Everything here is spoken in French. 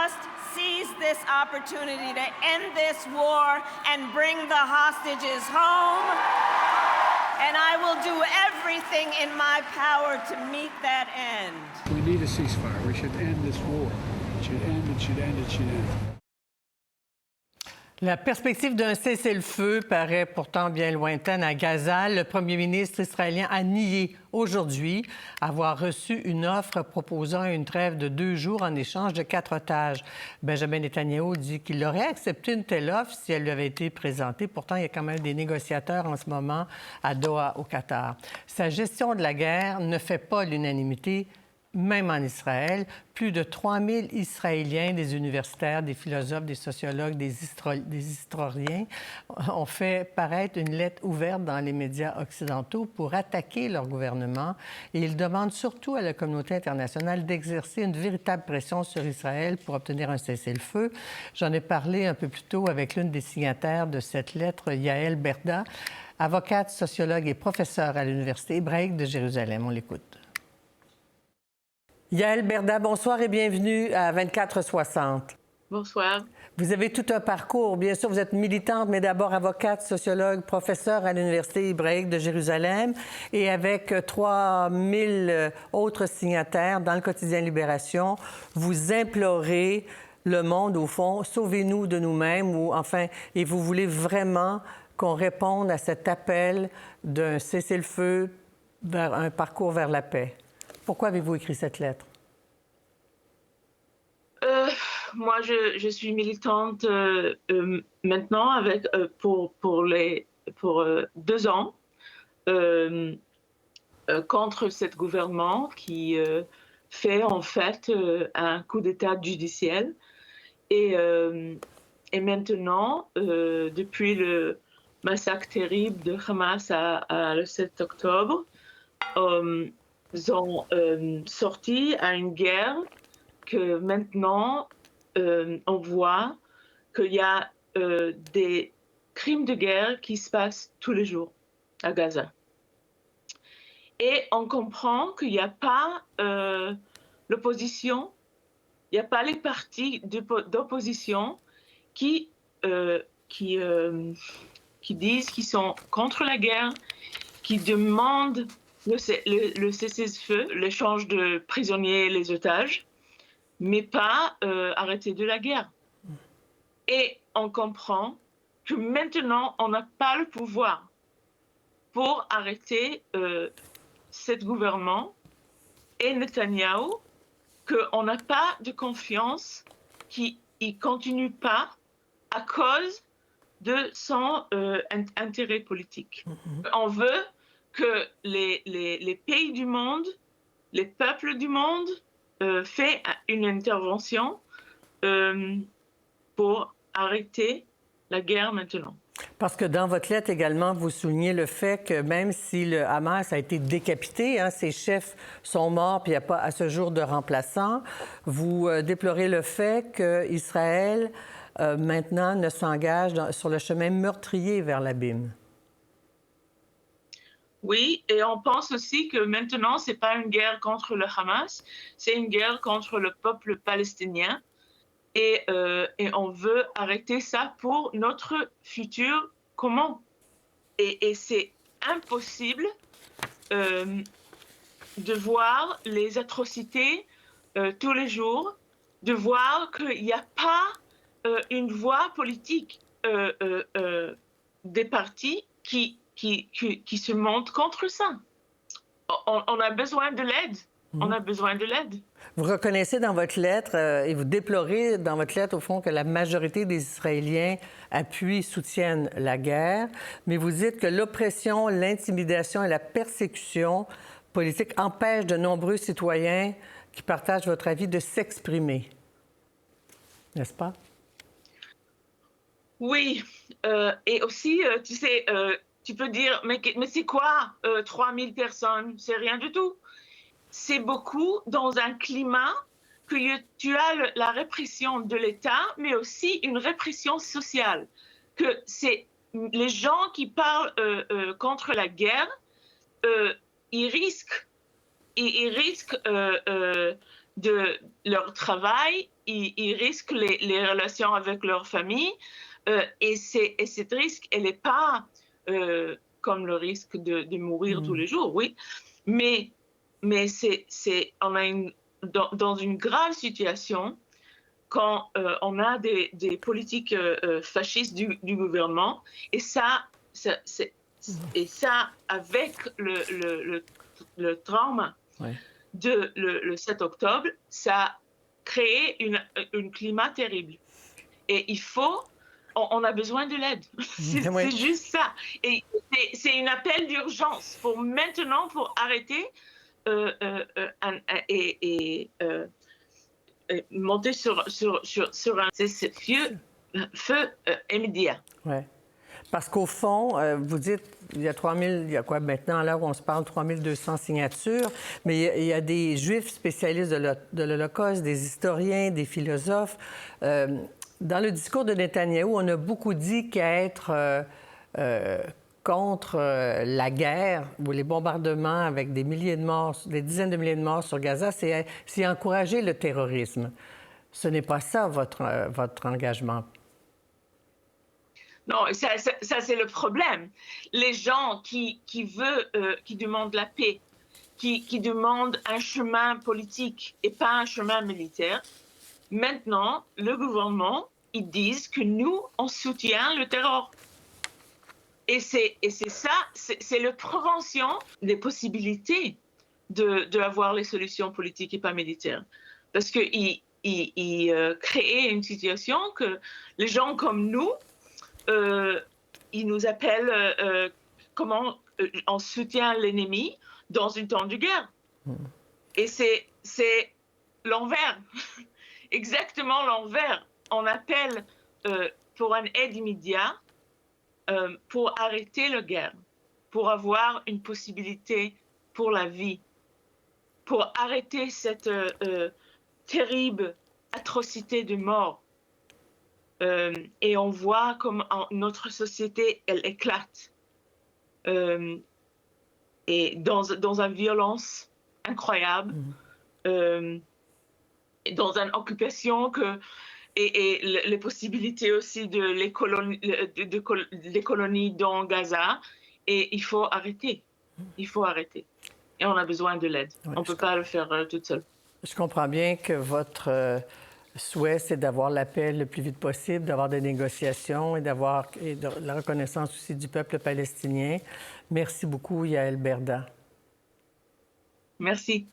must seize this opportunity to end this war and bring the hostages home. And I will do everything in my power to meet that end. We need a ceasefire. We should end this war. It should end, it should end, it should end. La perspective d'un cessez-le-feu paraît pourtant bien lointaine à Gaza. Le premier ministre israélien a nié aujourd'hui avoir reçu une offre proposant une trêve de 2 jours en échange de 4 otages. Benjamin Netanyahou dit qu'il aurait accepté une telle offre si elle lui avait été présentée. Pourtant, il y a quand même des négociateurs en ce moment à Doha, au Qatar. Sa gestion de la guerre ne fait pas l'unanimité. Même en Israël, plus de 3000 Israéliens, des universitaires, des philosophes, des sociologues, des historiens ont fait paraître une lettre ouverte dans les médias occidentaux pour attaquer leur gouvernement. Et ils demandent surtout à la communauté internationale d'exercer une véritable pression sur Israël pour obtenir un cessez-le-feu. J'en ai parlé un peu plus tôt avec l'une des signataires de cette lettre, Yael Berda, avocate, sociologue et professeure à l'Université hébraïque de Jérusalem. On l'écoute. Yael Berda, bonsoir et bienvenue à 24/60. Bonsoir. Vous avez tout un parcours. Bien sûr, vous êtes militante, mais d'abord avocate, sociologue, professeure à l'Université hébraïque de Jérusalem et avec 3000 autres signataires dans le quotidien Libération, vous implorez le monde, au fond, sauvez-nous de nous-mêmes, ou enfin, et vous voulez vraiment qu'on réponde à cet appel d'un cessez-le-feu vers un parcours vers la paix. Pourquoi avez-vous écrit cette lettre? Moi, je suis militante maintenant pour 2 ans contre ce gouvernement qui fait en fait un coup d'État judiciaire. Et maintenant, depuis le massacre terrible de Hamas le 7 octobre, ils ont sorti à une guerre que maintenant on voit qu'il y a des crimes de guerre qui se passent tous les jours à Gaza. Et on comprend qu'il n'y a pas l'opposition, il n'y a pas les partis d'opposition qui disent qu'ils sont contre la guerre, qui demandent le cessez-le-feu, l'échange de prisonniers et les otages, mais pas arrêter de la guerre. Et on comprend que maintenant, on n'a pas le pouvoir pour arrêter ce gouvernement et Netanyahou, qu'on n'a pas de confiance qu'il ne continue pas à cause de son intérêt politique. On veut que les pays du monde, les peuples du monde fait une intervention pour arrêter la guerre maintenant. Parce que dans votre lettre également, vous soulignez le fait que même si le Hamas a été décapité, ses chefs sont morts, puis il n'y a pas à ce jour de remplaçant, vous déplorez le fait qu'Israël maintenant ne s'engage sur le chemin meurtrier vers l'abîme. Oui, et on pense aussi que maintenant, ce n'est pas une guerre contre le Hamas, c'est une guerre contre le peuple palestinien. Et on veut arrêter ça pour notre futur commun. Et c'est impossible de voir les atrocités tous les jours, de voir qu'il n'y a pas une voix politique des partis qui se montent contre ça. On a besoin de l'aide. On a besoin de l'aide. Vous reconnaissez dans votre lettre et vous déplorez dans votre lettre, au fond, que la majorité des Israéliens appuient, soutiennent la guerre, mais vous dites que l'oppression, l'intimidation et la persécution politique empêchent de nombreux citoyens qui partagent votre avis de s'exprimer. N'est-ce pas? Oui. Et aussi, tu sais, tu peux dire, mais c'est quoi 3000 personnes? C'est rien du tout. C'est beaucoup dans un climat que tu as la répression de l'État, mais aussi une répression sociale. Que c'est les gens qui parlent contre la guerre, ils risquent de leur travail, ils risquent les relations avec leur famille. Et cet risque, elle n'est pas comme le risque de mourir tous les jours, oui. Mais on a dans une grave situation quand on a des politiques fascistes du gouvernement, et ça avec le trauma le 7 octobre, ça a créé un climat terrible. Et on a besoin de l'aide. C'est juste ça. Et c'est un appel d'urgence pour maintenant, pour arrêter et monter sur un feu immédiat. Ouais. Parce qu'au fond, vous dites, il y a 3000, il y a quoi maintenant, à l'heure où on se parle, 3200 signatures, mais il y a des Juifs spécialistes de l'Holocauste, des historiens, des philosophes. Dans le discours de Netanyahou, on a beaucoup dit qu'être contre la guerre ou les bombardements avec des milliers de morts, des dizaines de milliers de morts sur Gaza, c'est encourager le terrorisme. Ce n'est pas ça, votre engagement. Non, ça c'est le problème. Les gens qui demandent la paix, qui demandent un chemin politique et pas un chemin militaire, maintenant, le gouvernement, ils disent que nous, on soutient le terror. Et c'est ça, c'est la prévention des possibilités d'avoir les solutions politiques et pas militaires. Parce qu'ils créent une situation que les gens comme nous, ils nous appellent comment on soutient l'ennemi dans un temps de guerre. Et c'est l'envers, exactement l'envers. On appelle pour une aide immédiate, pour arrêter la guerre, pour avoir une possibilité pour la vie, pour arrêter cette terrible atrocité de mort. Et on voit comme notre société, elle éclate. Et dans une violence incroyable, dans une occupation et les possibilités aussi les colonies dans Gaza. Et il faut arrêter. Il faut arrêter. Et on a besoin de l'aide. Ouais, on ne peut pas le faire toute seule. Je comprends bien que votre souhait, c'est d'avoir la paix le plus vite possible, d'avoir des négociations et d'avoir la reconnaissance aussi du peuple palestinien. Merci beaucoup, Yael Berda. Merci.